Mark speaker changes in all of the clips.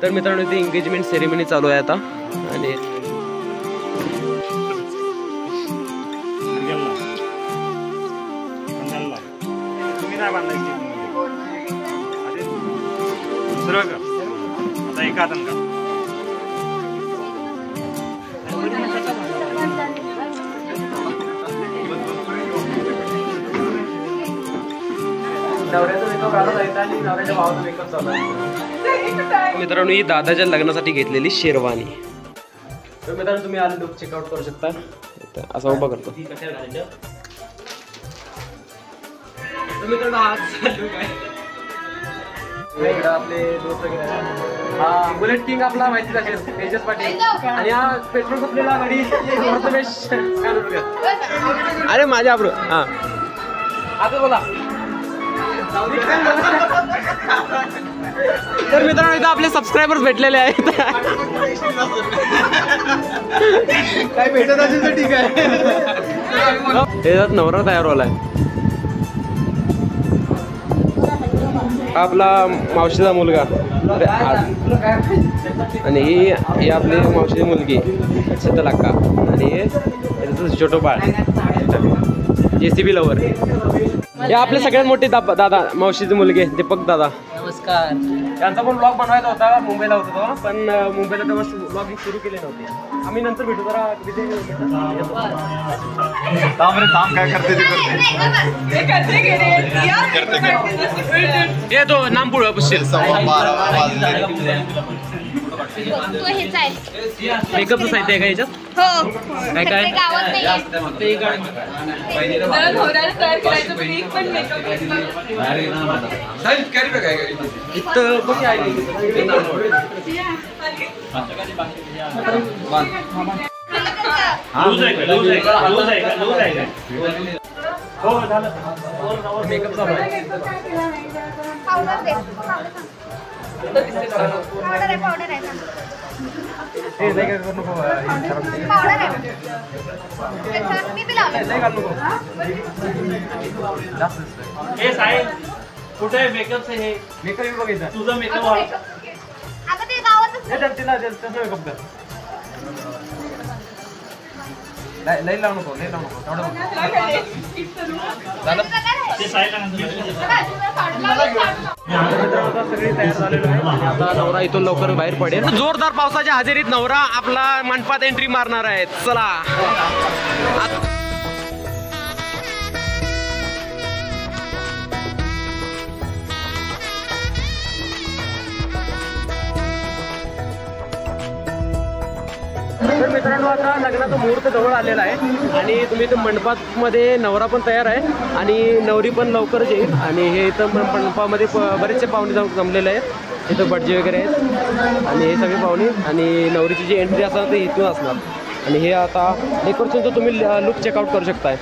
Speaker 1: तर मित्रांनो इथे एंगेजमेंट सेरेमनी चालू आहे आता आणि मित्रांनो ही दादाच्या लग्नासाठी घेतलेली शेरवानी. तर मित्रांनो तुम्ही आले लुक चेकआउट करू शकता. असा उभा करतो. तर मित्रांनो आपले दोस्त बुलेट किंग आपला माहितीच असेल तेजस पाटील आणि हा पेट्रोल संपलेला गाडी प्रथमेश. अरे माझ्या ब्रो हा आता बोला. तर मित्रांनो इथं आपले सबस्क्रायबर्स भेटलेले आहेत. काय भेटत असेल तर ठीक आहे. नवरा तयार झालाय. आपला मावशीचा मुलगा आणि ही आपली मावशीची मुलगी शीतल अक्का आणि छोटो बाळ JCB लवर. हे आपले सगळ्यात मोठे दादा मावशीचे मुलगे दीपक दादा.
Speaker 2: नमस्कार.
Speaker 1: त्यांचा पण ब्लॉग बनवायचा होता. मुंबईला होता तो पण मुंबईला तेव्हा ब्लॉगिंग सुरू केले नव्हते. आम्ही नंतर भेटू जरा
Speaker 3: काम काय करते
Speaker 1: ये तो नाम पुढे पुशील. मेकअपचं साहित्य आहे का याच्यात? काय काय मेकअप चालू आहे.
Speaker 2: कुठे मेकअप हे
Speaker 1: मेकअप बघायचा
Speaker 2: तुझा मेकअप
Speaker 1: मेकअप कर. लई लावू नको लई लावू नको सगळी तयार झालेलं आहे. आता नवरा इथून लवकर बाहेर पडेल. जोरदार पावसाच्या हजेरीत नवरा आपला मंडपात एंट्री मारणार आहे. चला तर मित्रांनो आता लग्नाचा मुहूर्त जवळ आलेला आहे आणि तुम्ही इथं मंडपामध्ये नवरा पण तयार आहे आणि नवरी पण लवकरच येईल. आणि हे इथं मंडपामध्ये बरेचसे पाहुणे जमलेले आहेत. इथं भटजी वगैरे आहेत आणि हे सगळे पाहुणे आणि नवरीची जी एंट्री असणार ते इथून असणार. आणि हे आता डेकोरेशनचं तुम्ही लुक चेकआउट करू शकताय.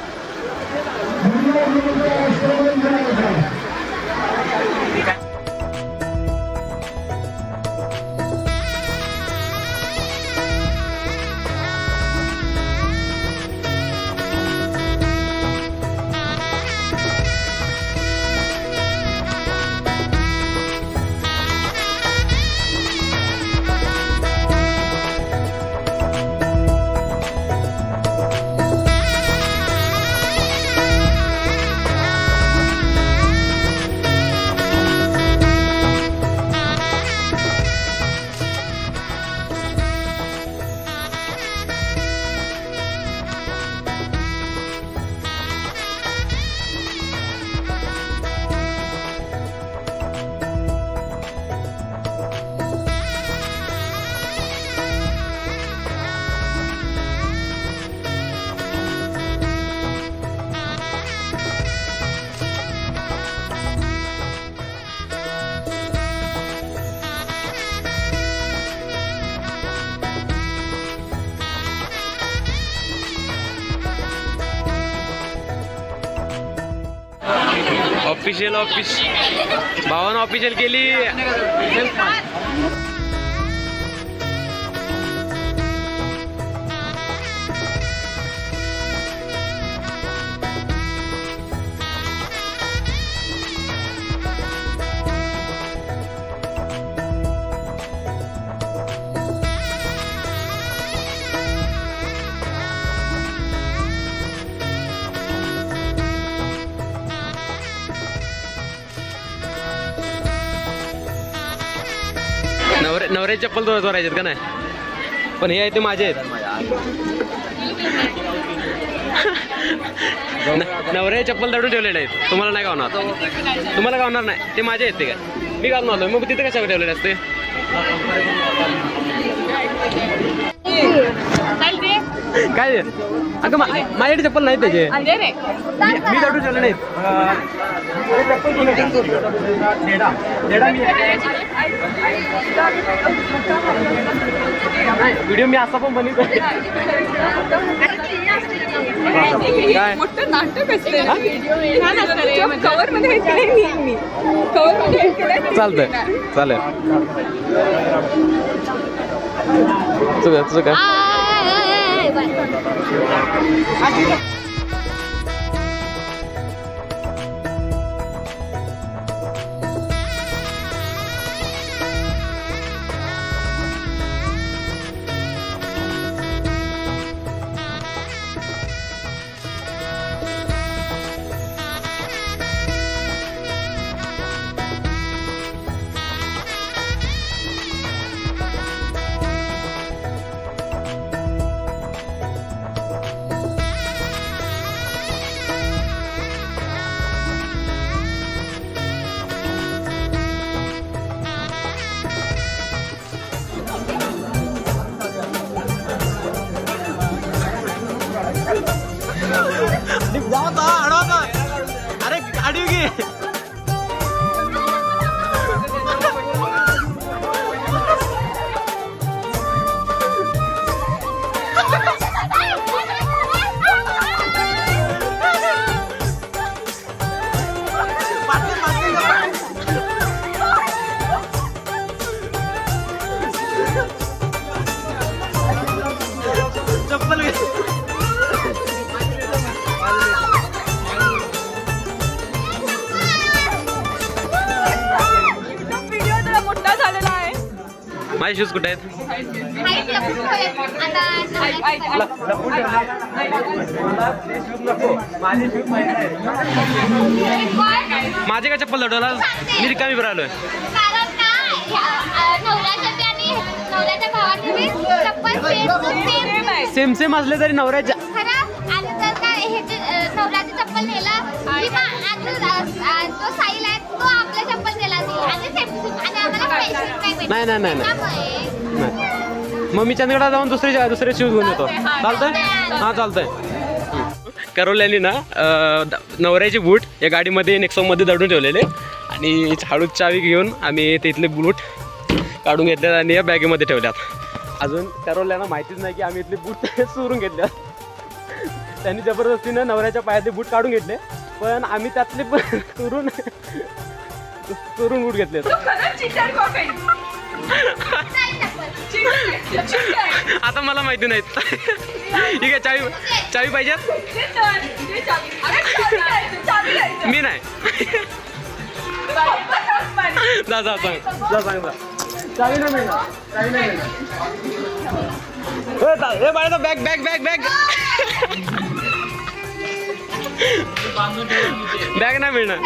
Speaker 1: ऑफिशियल भावानं ऑफिशियल केली. नवऱ्याची चप्पल चोरायचे का नाही? पण हे आहे ते माझे आहेत. नवऱ्याची चप्पल दडून ठेवलेले आहेत. तुम्हाला नाही गावणार, तुम्हाला गावणार नाही. ते माझे आहेत ते काय मी घालून आलो. मग तिथे कशावर ठेवलेले असते? काय अगं माझ्याकडे चप्पल नाही त्याचे. मी दडून ठेवले नाहीत. व्हिडिओ मी असा पण बनवतो. काय
Speaker 2: मोठं नाटक असते कवर मध्ये
Speaker 1: चालतंय चालेल. तुझं काय अरे गाडी घे. चप्पल घे. माझे शूज कुठे आहेत? माझे काय चप्पल लढवला? मी रिकामी राहिलोय. सेम सेम असले तरी नवऱ्याच्या
Speaker 4: नवऱ्याची चप्पल नेला तो साईल आहे तो आपल्या चप्पल नेला
Speaker 1: नाही नाही नाही नाही. मग मी चंदगडला जाऊन दुसरे शूज घेऊन येतो. चालतंय? हां चालतंय. करवल्याने ना नवऱ्याचे बूट या गाडीमध्ये नेक्सॉमध्ये दडून ठेवलेले आणि हळूच चावी घेऊन आम्ही तिथले बूट काढून घेतल्यात आणि या बॅगेमध्ये ठेवल्यात. अजून करवल्याला माहितीच नाही की आम्ही इथले बूट चोरून घेतल्यात. त्यांनी जबरदस्तीनं नवऱ्याच्या पायातले बूट काढून घेतले पण आम्ही त्यातले पण चोरून बूट घेतले. आता मला माहिती नाहीत. ठीक आहे. चावी पाहिजे? मी नाही. जा सांग चावी नाही मिळणार. हे बाळा bag bag bag bag bag नाही मिळणार.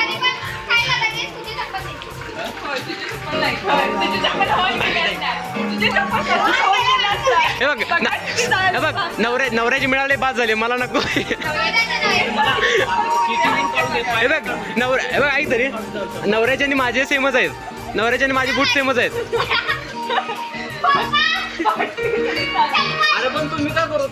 Speaker 1: हे बघ नवऱ्याची मिळाले बाद झाले मला नको. हे बघ ऐक तरी नवऱ्याचे आणि माझे सेमच आहेत. नवऱ्याचे आणि माझे बूट सेमच आहेत.
Speaker 3: अरे पण तुम्ही काय करू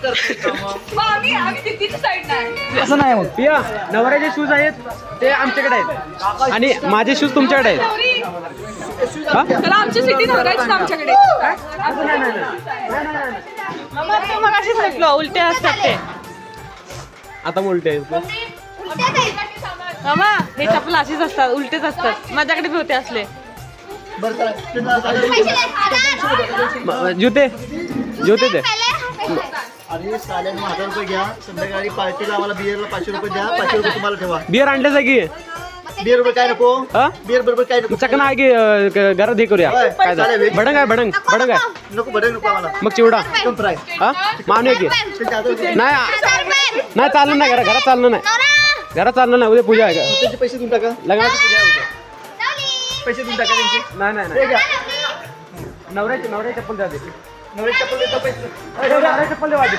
Speaker 1: असं नाही. मग पिया नवऱ्याचे शूज आहेत ते आमच्याकडे आहेत आणि माझे शूज तुमच्याकडे आहेत.
Speaker 2: आमची सिटी नवऱ्याची आमच्याकडे मग अशीच उलटे असतात ते.
Speaker 1: आता उलटे आहेत.
Speaker 2: मामा हे चप्पल अशीच असतात उलटेच असतात. माझ्याकडे बी होते असले.
Speaker 1: जुते दे.
Speaker 3: अरे साल्याने 1000 रुपये घ्या. संध्याकाळी पार्टीला आम्हाला बिअरला 500 रुपये द्या. 500 रुपये तुम्हाला ठेवा.
Speaker 1: बिअर आणले जागी.
Speaker 3: बिअर रुपये काय नको?
Speaker 1: हा
Speaker 3: बिअर बरोबर काय नको?
Speaker 1: चकना आहे की घरात हे करूया. काय भडंग आहे भडंग आहे.
Speaker 3: नको भडंग नको आम्हाला.
Speaker 1: मग चिवडा
Speaker 3: चिकन फ्राय.
Speaker 1: हा मानूया की नाही चाललं नाही. घरात चाललं नाही. घरात चाललं नाही. उद्या पूजा आहे का?
Speaker 3: त्यांचे पैसे देऊन टाका.
Speaker 1: लग्नाची पूजा आहे उद्या.
Speaker 3: पैसे देऊन टाका त्यांचे.
Speaker 1: नाही नवऱ्या चप्पल द्या.
Speaker 3: नवरी चप्पल देतो पैसे.
Speaker 1: नवऱ्या चप्पल द्या वाजे.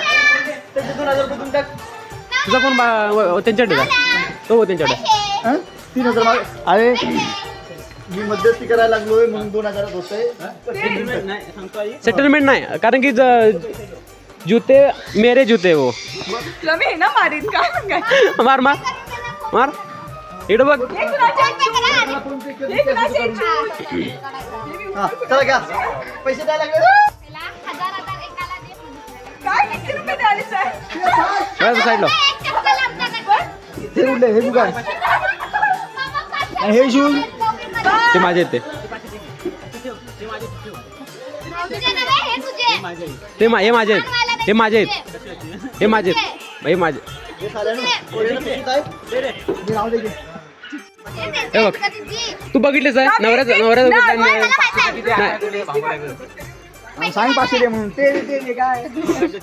Speaker 3: त्यांचे 2000 रुपये तुमच्या.
Speaker 1: तुझा कोण त्यांच्याकडे का तो त्यांच्याकडे
Speaker 3: 3000 माग. अरे मी मध्यस्थी करायला लागलोय म्हणून 2000 होतंय.
Speaker 1: सेटलमेंट नाही कारण की जूते मेरे जूते वो.
Speaker 2: तुला मी हे ना मारीन काय म्हणते
Speaker 1: मार मार मार इकडं बघ.
Speaker 3: हा चला घ्या. पैसे द्यायला लागले.
Speaker 4: हजार एकाला दे.
Speaker 2: काय किती रुपये द्यायला सर
Speaker 1: साईडला
Speaker 4: एक चप्पल आमच्याकडे.
Speaker 3: हे उडले हे दुकान. हे शूज
Speaker 1: ते माझे आहेत
Speaker 4: तुझे नव्हे, हे तुझे.
Speaker 1: हे माझे आहेत. हे माझे आहेत. हे माझे आहेत. हे माझे.
Speaker 3: हे साल्यानं कोरेनं पिशवीत आहे. मी राहू दे की.
Speaker 1: हे बघ तू बघितलेस आहे नवऱ्याचं
Speaker 3: सांग 500 दे म्हणून. ते काय
Speaker 4: तू एक घे.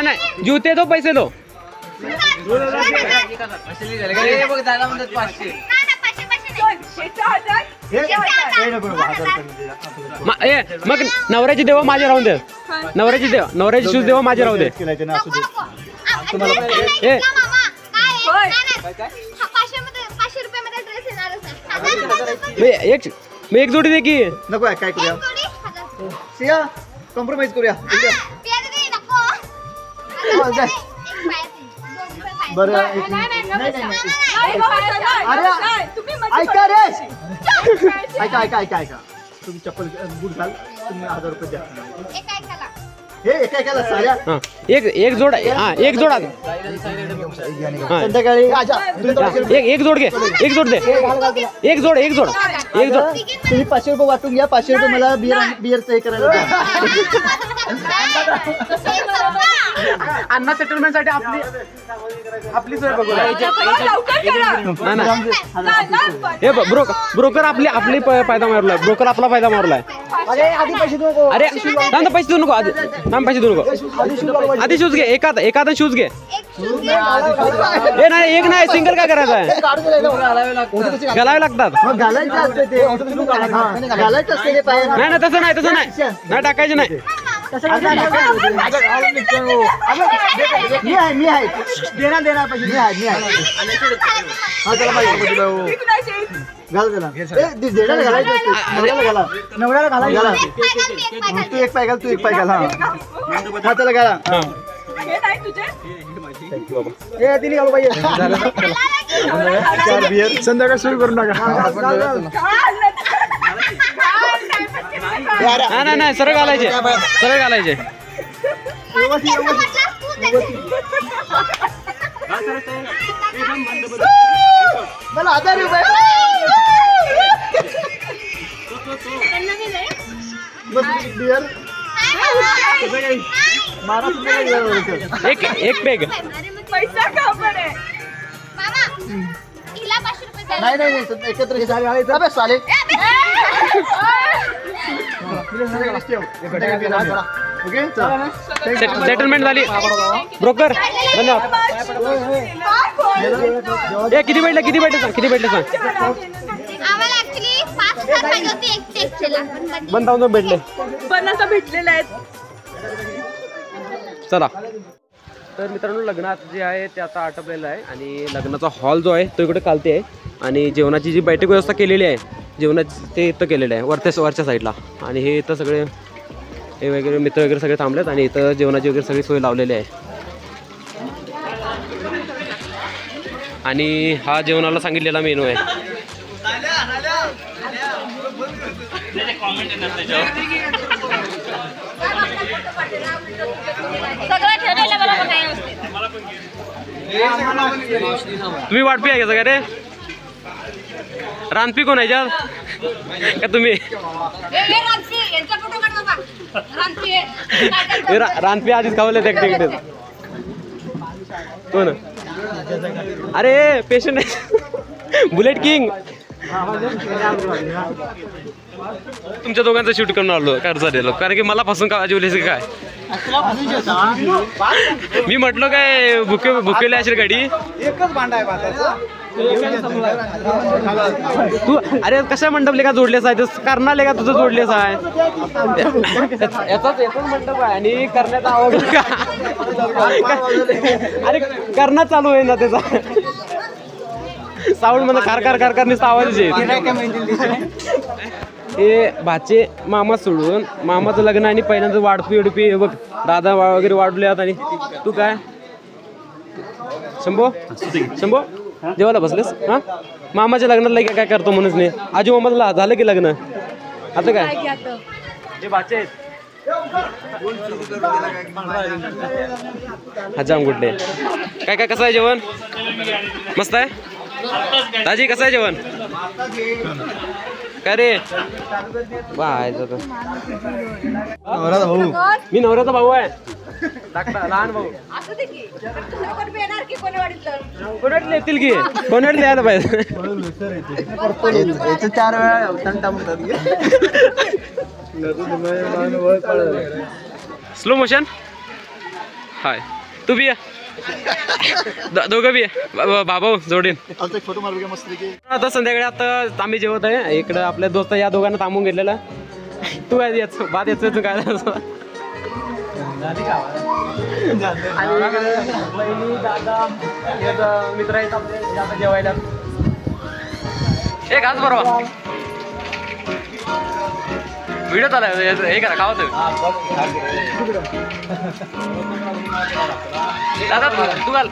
Speaker 1: नाही जूते दो पैसे दो. मग नवऱ्याची देवा माझे राहून दे. नवऱ्याची शूज देवा माझे राहू दे. एक जोडी दे की.
Speaker 3: नको काय करूया सिया कॉम्प्रोमाइज करूया. बरं ऐका रे. ऐका तुम्ही चप्पल बूट घाल. तुम्ही 1000 रुपये द्या. हे एका साऱ्या
Speaker 1: एक जोड. हा एक जोड.
Speaker 3: संध्याकाळी
Speaker 1: एक जोड घे. एक जोड दे. एक जोड.
Speaker 3: तुम्ही 500 रुपये वाटून घ्या. 500 रुपये मला बिअरचं हे करायला द्या.
Speaker 1: अण्णा सेटलमेंट साठी आपली सोय बघू. हे ब्रोकर आपली फायदा मारलाय. ब्रोकर आपला फायदा मारलाय.
Speaker 3: अरे आधी पैसे देऊ नको.
Speaker 1: अरे थांब पैसे देऊ नको. पैसे देऊ नको. आधी शूज घे. एखादा शूज घे. हे नाही एक नाही सिंगल काय करायचं आहे. घालावे लागतात.
Speaker 3: मग घालायचं असते ते. घालायचं असते ते पाय.
Speaker 1: नाही तसं नाही टाकायचे नाही.
Speaker 3: मी आहे देणार पैसे. मी आहे हा त्याला पाहिजे. घाल त्याला. देणार घालायचं असते. नवऱ्याला घालायला. तू एक पाय घाल. हा त्याला घाला. तिने घालू पाहिजे. 4 बियर संध्याकाळ सुरू करून टाका.
Speaker 1: नाही सरळ घालायचे.
Speaker 3: मला 1000 रुपये. बियर
Speaker 1: एक पेग.
Speaker 2: पैसा का पण आहे
Speaker 3: नाही एकत्र हे सारे घालायचं. अबे साले ओके
Speaker 1: सेटलमेंट झाली. ब्रोकर धन्यवाद. किती भेटले सांग.
Speaker 4: आम्हाला ऍक्च्युली 5000 पाहिजे होती एक टेक्स्टला.
Speaker 1: बंद जाऊन भेटले.
Speaker 2: पण आता भेटलेले आहेत.
Speaker 1: चला तर मित्रांनो लग्नात जे आहे ते आता आटपलेलं आहे आणि लग्नाचा हॉल जो आहे तो इकडे खालती आहे आणि जेवणाची जी बैठक व्यवस्था केलेली आहे जेवणाची ते इथं केलेलं आहे वरच्या साईडला. आणि हे इथं सगळे हे वगैरे मित्र वगैरे सगळे थांबलेत आणि इथं जेवणाची वगैरे सगळी सोय लावलेली आहे. आणि हा जेवणाला सांगितलेला मेनू आहे.
Speaker 4: सगळं ठेवलेलं बरोबर काय
Speaker 1: तुम्ही वाटपी आहे का सगळं रे. रानपी कोण आहे का तुम्ही. रानपी आधीच खावले तिकडे कोण. अरे पेशंट आहे बुलेट किंग. तुमच्या दोघांचं शूट करून आलो कर्ज दिलो कारण की मला पासून का जेवलेस काय मी म्हटलो काय भुकेले असेल गाडी.
Speaker 3: एकच भांडा आहे भाताचा.
Speaker 1: तू अरे कशा मंडपले का जोडलेस आहे कर्णाले का तुझं जोडलेस आहे याचाच मंडप आहे आणि करण्याचा आवाज का अरे करणं चालू आहे ना त्याचा साऊंड मध्ये कार नुसता आवाज येत. हे भाचे मामा सोडून मामाचं लग्न आणि पहिल्यांदा वाढपी उडपी बघ दादा वगैरे वाढल्यात. आणि तू काय शंभो जेवायला बसलेस हा मामाच्या लग्नाला काय करतो म्हणून नाही आजू मामाला झालं की लग्न आता काय हे भाचे आहेत हजाम गुड्डे. काय कसं आहे जेवण मस्त आहे दाजी कसं आहे जेवण काय रे बाय मी नवऱ्याचा भाऊ आहे लहान भाऊ कोणाडले येतील की कोणाडले यायला पाहिजे
Speaker 3: 4 वेळा
Speaker 1: स्लो मोशन हाय तू बी दोघं बी बाबा जोडीन
Speaker 3: फोटो मारू मस्त.
Speaker 1: आता संध्याकाळी आता आम्ही जेवत आहे इकडं आपल्या दोस्त या दोघांना थांबून घेतलेला. तू काय याच बात याच तू काय मित्र आहेत आपले आता जेवायला एक आज बरोबर व्हिडिओ चालू हे करा खावा दादा तू घाल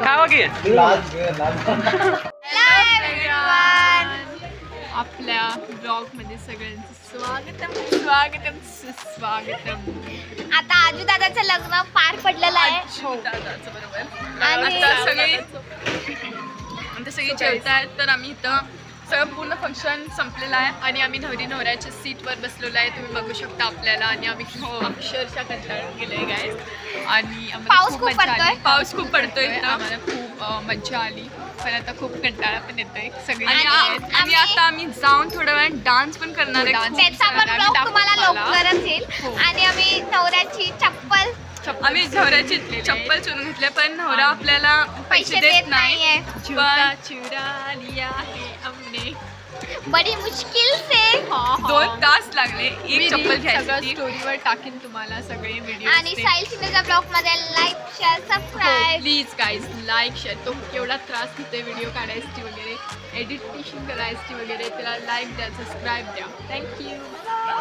Speaker 1: खावा की
Speaker 2: आपल्या ब्लॉग मध्ये सगळ्यांचं स्वागतम सुस्वागतम.
Speaker 4: आता आजू दादाचं लग्न पार पडलेलं आहे.
Speaker 2: दादाचं बरोबर.
Speaker 4: आणि
Speaker 2: आता सगळी जेवतायत तर आम्ही इथं सगळं पूर्ण फंक्शन संपलेलं आहे आणि आम्ही नवऱ्याच्या सीटवर बसलेलो आहे तुम्ही बघू शकता आपल्याला. आणि आम्ही अक्षरशः कंटाळून गेले गाईस आणि
Speaker 4: पाऊस खूप पडतोय.
Speaker 2: पाऊस खूप पडतोय आम्हाला खूप मज्जा आली पण आता खूप कंटाळा पण येतोय सगळी. आणि आता आम्ही जाऊन थोड्या वेळात डान्स पण करणार आहे.
Speaker 4: त्याचा पण ब्लॉग तुम्हाला लवकरच येईल. आणि आम्ही नवऱ्याची
Speaker 2: आम्ही नवऱ्याची चप्पल चुरून घेतले पण नवरा आपल्याला पैसे देत नाही. चुरा लिया है हमने
Speaker 4: बड़ी मुश्किल से
Speaker 2: 2 तास लागले एक चप्पल घ्यायची. स्टोरीवर टाकेन तुम्हाला सगळे व्हिडिओ.
Speaker 4: आणि साहिल शिंदेच्या ब्लॉग मध्ये like share subscribe
Speaker 2: please guys like share. तो केवढा त्रास होते व्हिडिओ काढायची वगैरे एडिटेशन करायची वगैरे त्याला लाईक द्या सबस्क्राईब द्या. थँक्यू.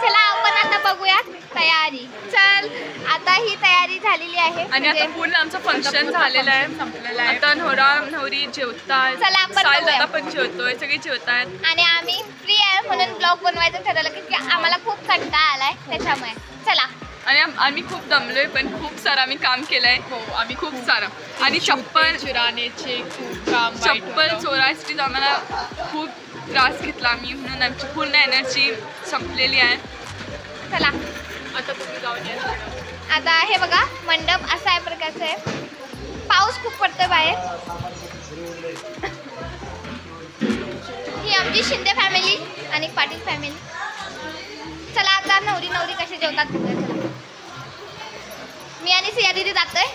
Speaker 4: चला आपण आता बघूया तयारी. चल आता ही तयारी झालेली आहे
Speaker 2: आणि आता पूर्ण आमचं फंक्शन झालेलं आहे संपलेलं आहे. आता नवरी जेवताय
Speaker 4: चला आपण
Speaker 2: साहिल
Speaker 4: बघूया.
Speaker 2: दादा पण जेवतोय सगळे जेवतायत.
Speaker 4: आणि आम्ही फ्री आहे म्हणून ब्लॉग बनवायचं ठरवलं की आम्हाला खूप कंटाळा आलाय त्याच्यामुळे. चला
Speaker 2: आणि आम्ही खूप दमलोय पण खूप सारं आम्ही काम केलंय. हो आम्ही खूप सारं. आणि चप्पल चोरायसाठी आम्हाला खूप त्रास घेतला आम्ही म्हणून आमची पूर्ण एनर्जी संपलेली आहे.
Speaker 4: चला
Speaker 2: आता तुम्ही जाऊन या.
Speaker 4: आता हे बघा मंडप असा आहे प्रकारचं आहे. पाऊस खूप पडतोय बाहेर. ही आमची शिंदे फॅमिली आणि पाटील फॅमिली. चला आता नवरी कशी जेवतात बघूया. चला मी आणि सिया दीदी जातोय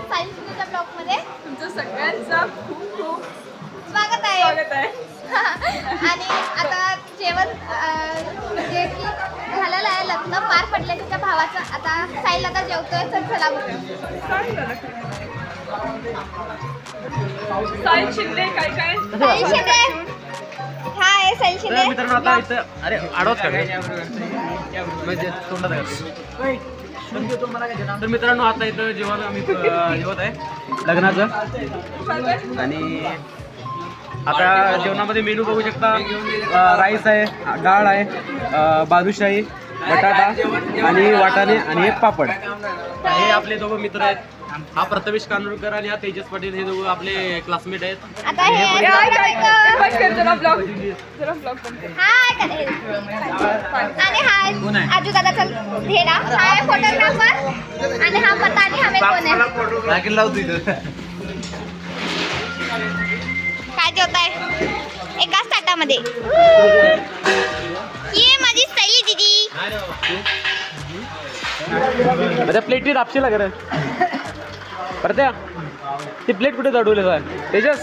Speaker 4: साहिल शिंदेच्या ब्लॉग मध्ये.
Speaker 2: तुमचं सगळ्यांचं खूप खूप
Speaker 4: स्वागत आहे. आणि आता जेवण जे की झालेलं आहे लग्न पार पडलं तिच्या भावाचं. आता साहिल आता जेवतोय तर चला
Speaker 2: साहिल शिंदे काय
Speaker 4: साहिल शिंदे हाय साहिल शिंदे.
Speaker 1: मित्रांनो आता इथं अरे आडवत म्हणजे तर मित्रांनो आता इथं जेवण आम्ही जेवत आहे लग्नाचं. आणि आता जेवणामध्ये मेनू बघू शकता. राईस आहे डाळ आहे बालुशाही बटाटा आणि वाटाणे आणि एक पापड. हे आपले दोघं मित्र आहेत. हा प्रथमेश कानोरकर आणि हा तेजस पाटील हे दोघं आपले क्लासमेट आहेत.
Speaker 4: आता हे हाय आणि हाय आजू दादाचा धेडा हाय फोटोग्राफर. आणि हा पता आणि हा कोण आहे काय जेवताय एकाच ताटामध्ये? ये माझी सैली दीदी.
Speaker 1: आता प्लेटी दापशील का परत्या? ती प्लेट कुठे चढवली साहेब तेजस?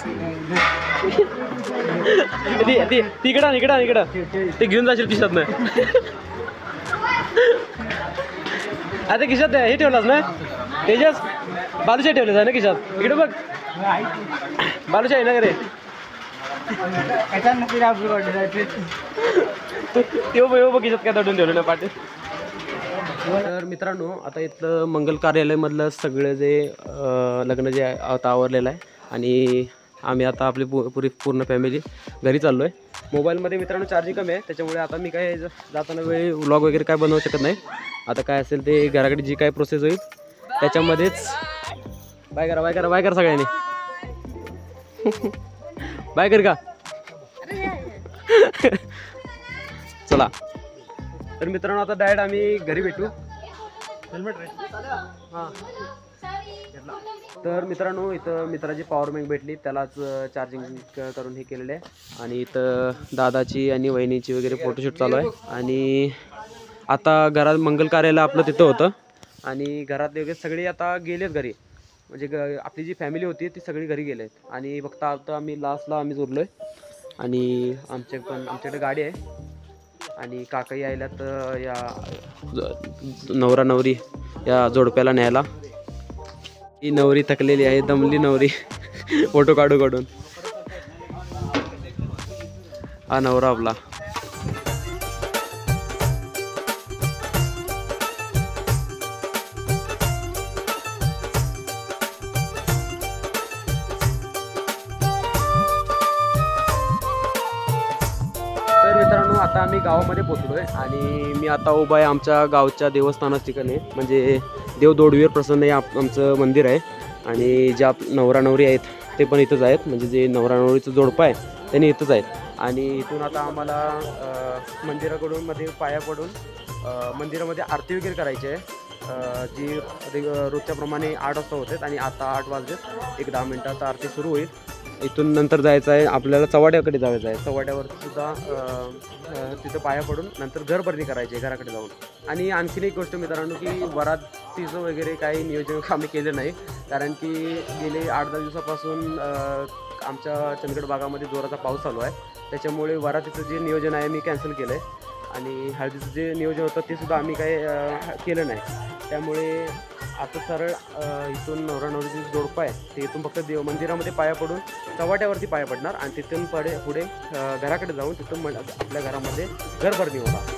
Speaker 1: इकडं ते घेऊन जाशील खिशात ना. आता खिशात हे ठेवलास ना तेजस? बालुशाही ठेवले आहे ना खिशात? इकडे बघ बालुशाही ना रे. तेव्हा बघ खिशात काय दडून ठेवलं ना पाटील. तर मित्रांनो आता इथलं मंगल कार्यालयमधलं सगळं जे लग्न जे आता आवरलेलं आहे आणि आम्ही आता आपली पूर्ण फॅमिली घरी चाललो आहे. मोबाईलमध्ये मित्रांनो चार्जिंग कमी आहे त्याच्यामुळे आता मी काय जाताना वेळी व्लॉग वगैरे काय बनवू शकत नाही. आता काय असेल ते घराकडे जी काय प्रोसेस होईल त्याच्यामध्येच. बाय करा सगळ्यांनी. बाय कर का चला. तर मित्रांनो आता डायरेक्ट आम्ही घरी भेटू. हेल्मेट रे हां. तर मित्रांनो इथं मित्राची पॉवर बँक भेटली त्यालाच चार्जिंग करून हे केलेलं आहे. आणि इथं दादाची आणि वहिनीची वगैरे फोटोशूट चालू आहे. आणि आता घरात मंगल कार्यालय आपलं तिथं होतं आणि घरातले वगैरे सगळे आता गेलेत घरी. म्हणजे आपली जी फॅमिली होती ती सगळी घरी गेले आहेत. आणि फक्त आता आम्ही लास्टला आम्ही उरलो आहे. आणि आमच्याकडे गाडी आहे आणि काकाही आल्यात या नवरा नवरी या जोडप्याला न्यायला. ही नवरी थकलेली आहे दमली नवरी फोटो काढून. हा नवरा आपला. तर मित्रांनो आता आम्ही गावामध्ये पोचलोय आणि मी आता उभा आहे आमच्या गावच्या देवस्थानाच्या ठिकाणी. म्हणजे देव दोडवीर प्रसन्न हे आमचं मंदिर आहे. आणि ज्या नवरा नवरी आहेत ते पण इथंच आहेत. म्हणजे जे नवरा नवरीचं जोडपं आहे त्यांनी इथंच आहेत. आणि इथून आता आम्हाला मंदिराकडून मध्ये पाया पडून मंदिरामध्ये आरती वगैरे करायची आहे. जी रोजच्याप्रमाणे 8 वाजता होते आणि आता 8 वाजलेत. एक 10 मिनटात आरती सुरू होईल. इथून नंतर जायचं आहे आपल्याला चव्हाट्याकडे जायचं आहे. चव्हाट्यावरती सुद्धा तिथं पाया पडून नंतर घरभरणी करायची आहे घराकडे जाऊन. आणि आणखीन एक गोष्ट मित्रांनो की वरातीचं वगैरे काही नियोजन आम्ही केलं नाही. कारण की गेले 8-10 दिवसापासून आमच्या चंदगड भागामध्ये जोराचा पाऊस चालू आहे. त्याच्यामुळे वरातीचं जे नियोजन आहे मी कॅन्सल केलं आहे. आणि हळदीचं जे नियोजन होतं ते सुद्धा आम्ही काही केलं नाही. त्यामुळे आता सरळ इथून नवरा नवरीची जोडपं आहे ते इथून फक्त मंदिरामध्ये पाया पडून चव्हाट्यावरती पाया पडणार आणि तिथून पुढे घराकडे जाऊन तिथून आपल्या घरामध्ये घरभरणी होणार.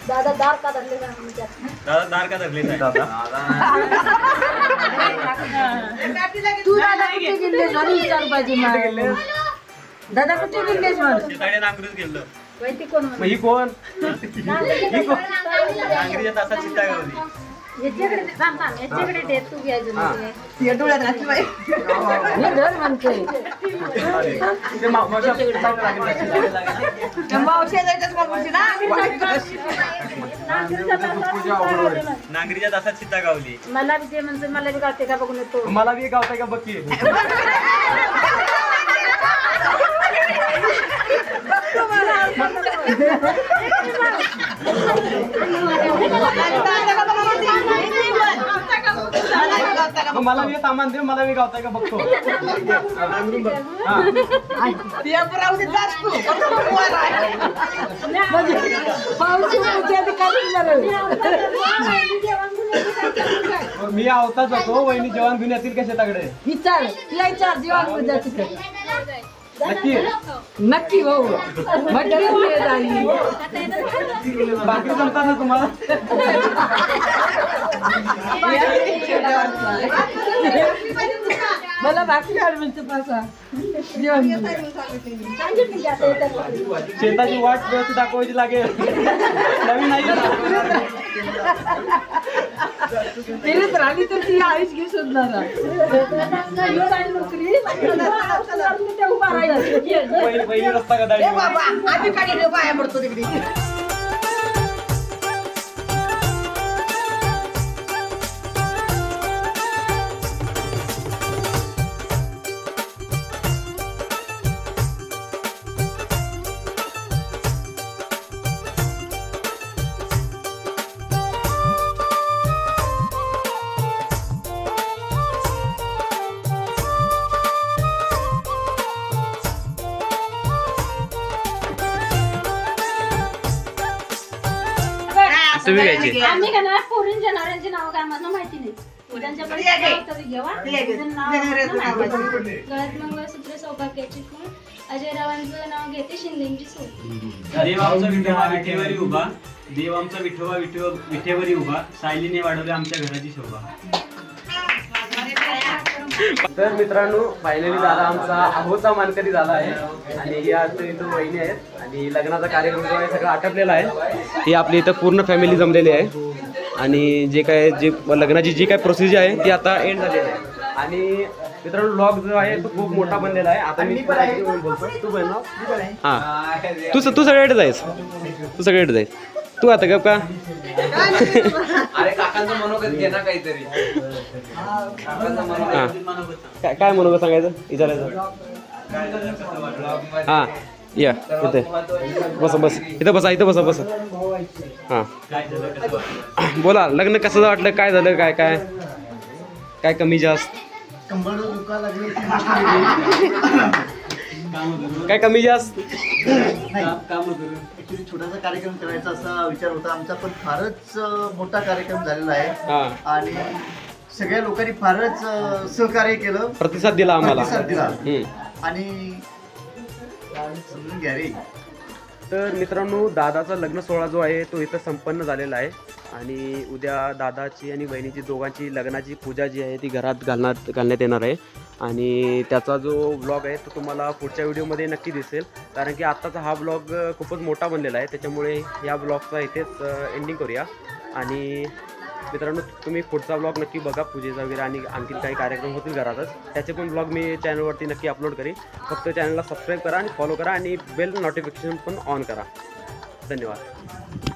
Speaker 5: दादा दार का धरले तू दादा कुठे गेलेस मला विचार पाहिजे मला. दादा कुठे गेलेस मला नागरीत गेलो. कोण
Speaker 1: ही कोण?
Speaker 5: याच्याकडे याच्याकडे दे तू घ्यायचं धर म्हणते
Speaker 6: नागरीच्या दासात सीता गावली.
Speaker 5: मला बी ते म्हणजे मला बी गावते का बघून येतो.
Speaker 1: मला बी गावताय का बघ की. मला मी सामान दे मला मी गावताय का बघतो. मी आवता जातो वहिनी जेवण घेऊन येतील का शेताकडे.
Speaker 5: विचार विचार जेवण
Speaker 1: नक्की
Speaker 5: नक्की भाऊ
Speaker 1: बाकी जमतात ना तुम्हाला.
Speaker 5: मला बाकी ॲडमिनचं पासा
Speaker 1: शेताची वाट व्यवस्थित दाखवायची लागेल नवीन नाही
Speaker 5: फिरत राहिली तर ती आईच घे शोधणार नोकरी उभा राहिला
Speaker 1: पहिली रस्ता कदा
Speaker 5: आम्ही काढी पाया पडतो तिकडे
Speaker 1: तुम्ही घ्यायची
Speaker 7: आम्ही का ना पोरींच्या नवऱ्यांची नाव काय मला माहिती नाही. त्यांच्याकडे नाव तरी घेवा. त्यांचं नाव आम्हाला माहिती नाही. गळ्यात मंगळसूत्र सौभाग्याची खूण. अजयरावांचं नाव घेते शिंदेची सोड.
Speaker 6: देव आमचा विठोबा विठेवरी उभा, देव आमचा विठोबा विठेवरी उभा, सायलीने वाढवली आमच्या घराची शोभा.
Speaker 1: तर मित्रांनो फायनली दादा आमचा आहोचा मानकरी झाला आहे आणि या इथं वहिनी आहेत आणि लग्नाचा कार्यक्रम जो आहे सगळं आटपलेला आहे. ही आपली इथं पूर्ण फॅमिली जमलेली आहे आणि जे लग्नाची जी काय प्रोसिजर आहे ती आता एंड झालेली आहे. आणि मित्रांनो ब्लॉग जो आहे तो खूप मोठा बनलेला आहे. आता मी बोलतो तू बनव हां तू सगळ्याकडे जायस तू सगळ्याकडे जायस तू आता गप का
Speaker 8: अरे काकांचं मनोगत घे ना काहीतरी.
Speaker 1: काय म्हणू का सांगायचं विचारायचं हां या इथे बस इथं बसा हां बोला लग्न कसं वाटलं काय झालं काय कमी जास्त काय कमी जास्त
Speaker 3: ऍक्च्युली छोटासा कार्यक्रम करायचा असा विचार होता आमचा पण फारच मोठा कार्यक्रम झालेला आहे आणि सगळ्या लोकांनी फारच सहकार्य केलं
Speaker 1: प्रतिसाद दिला आम्हाला
Speaker 3: आणि समजून घ्या रे.
Speaker 1: तर मित्रांनो दादाचा लग्न सोहळा जो आहे तो इथं संपन्न झालेला आहे आणि उद्या दादाची आणि बहिणीची दोघांची लग्नाची पूजा जी आहे ती घरात घालण्यात येणार आहे आणि त्याचा जो व्लॉग आहे तो तुम्हाला पुढच्या व्हिडिओमध्ये नक्की दिसेल कारण की आत्ताचा हा व्लॉग खूपच मोठा बनलेला आहे त्याच्यामुळे या व्लॉगचा इथेच एंडिंग करूया. आणि मित्रांनो तुम्ही पुढचा व्लॉग नक्की बघा पूजेचा वगैरे आणि आणखीन काही कार्यक्रम होतील घरातच त्याचे पण व्लॉग मी चॅनलवरती नक्की अपलोड करेन. फक्त चॅनलला सबस्क्राईब करा आणि फॉलो करा आणि बेल नोटिफिकेशन पण ऑन करा. धन्यवाद.